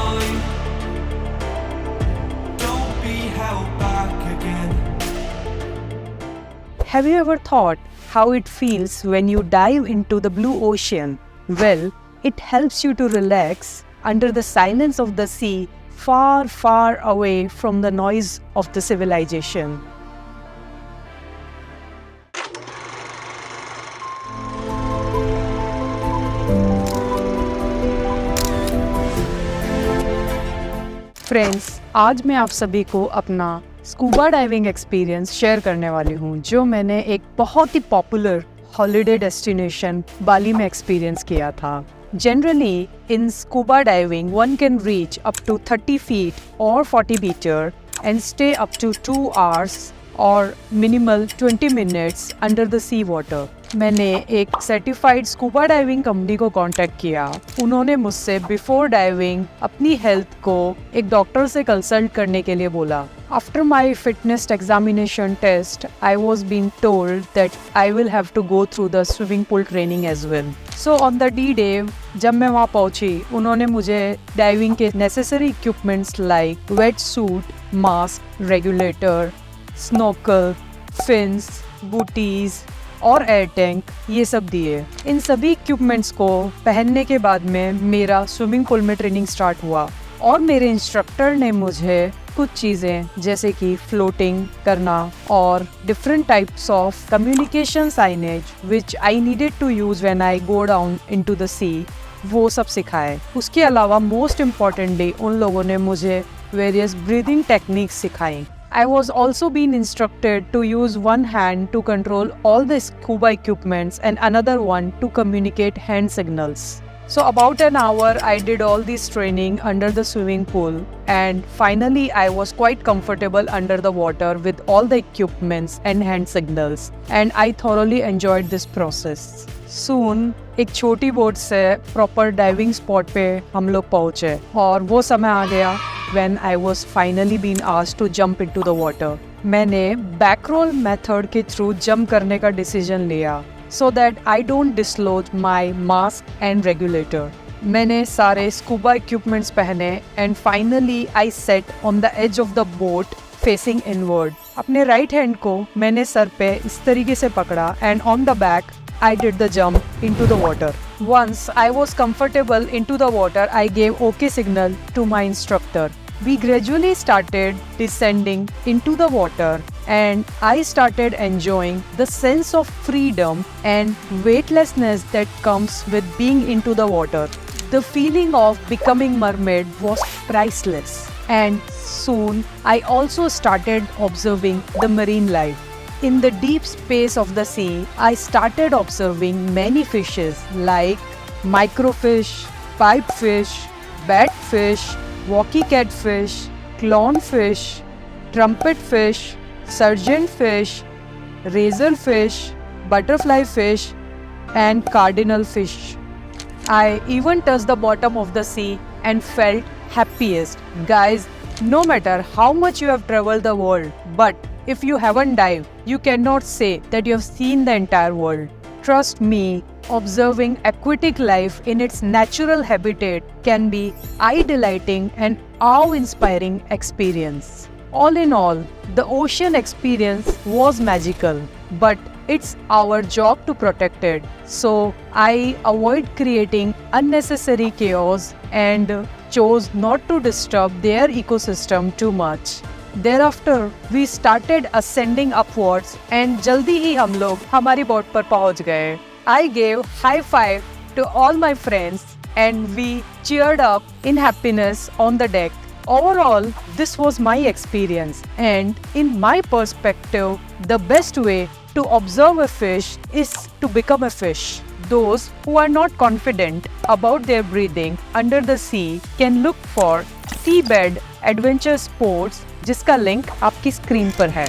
mind. Don't be held back again. Have you ever thought how it feels when you dive into the blue ocean? Well, it helps you to relax under the silence of the sea, far, far away from the noise of the civilization. Friends, आज मैं आप सभी को अपना scuba diving experience share करने वाली हूँ, जो मैंने एक बहुत ही पॉपुलर हॉलिडे डेस्टिनेशन बाली में एक्सपीरियंस किया था. Generally, in scuba diving, one can reach up to 30 feet or 40 meter and stay up to 2 hours or minimal 20 minutes under the sea water. मैंने एक सर्टिफाइड स्कूबा डाइविंग कंपनी को contact किया. उन्होंने मुझसे before diving अपनी health को एक doctor से कंसल्ट करने के लिए बोला. After my fitness examination test, I was being told that I will have to go through the swimming pool training as well. So on the D-Day, जब मैं वहाँ पहुँची, उन्होंने मुझे डाइविंग के necessary equipments like wetsuit, mask, regulator, snorkel, fins, booties और air tank ये सब दिए. इन सभी इक्विपमेंट्स को पहनने के बाद में मेरा स्विमिंग पूल में ट्रेनिंग स्टार्ट हुआ और मेरे इंस्ट्रक्टर ने मुझे कुछ चीज़ें जैसे कि फ्लोटिंग करना और different types of communication signage which I needed to use when I go down into the sea, वो सब सिखाए. उसके अलावा मोस्ट इम्पॉर्टेंटली उन लोगों ने मुझे वेरियस ब्रीदिंग टेक्निक्स सिखाई. I was also being instructed to use one hand to control all the scuba equipments and another one to communicate hand signals. So about an hour I did all this training under the swimming pool, and finally I was quite comfortable under the water with all the equipments and hand signals, and I thoroughly enjoyed this process. Soon एक छोटी boat से proper diving spot पे हम लोग पहुँचे और वो समय आ गया when I was finally being asked to jump into the water. मैंने बैक रोल मेथड के थ्रू जंप करने का डिसीजन लिया so that I don't dislodge my mask and regulator. मैंने सारे स्कूबा इक्विपमेंट्स पहने and finally I sat on the edge of the boat facing inward. अपने right hand को मैंने सर पे इस तरीके से पकड़ा and on the back I did the jump into the water. Once I was comfortable into the water, I gave OK signal to my instructor. We gradually started descending into the water and I started enjoying the sense of freedom and weightlessness that comes with being into the water. The feeling of becoming mermaid was priceless, and soon I also started observing the marine life. In the deep space of the sea, I started observing many fishes like microfish, pipefish, batfish, walkie catfish, clownfish, trumpetfish, surgeonfish, razorfish, butterfly fish, and cardinal fish. I even touched the bottom of the sea and felt happiest. Guys, no matter how much you have traveled the world, but if you haven't dived, you cannot say that you have seen the entire world. Trust me, observing aquatic life in its natural habitat can be eye-delighting and awe-inspiring experience. All in all, the ocean experience was magical, but it's our job to protect it. So I avoid creating unnecessary chaos and chose not to disturb their ecosystem too much. Thereafter, we started ascending upwards and जल्दी ही हम लोग हमारी boat पर पहुंच गए. I gave high five to all my friends and we cheered up in happiness on the deck. Overall, this was my experience, and in my perspective, the best way to observe a fish is to become a fish. Those who are not confident about their breathing under the sea can look for Seabed Adventure Sports, जिसका link आपकी screen पर है.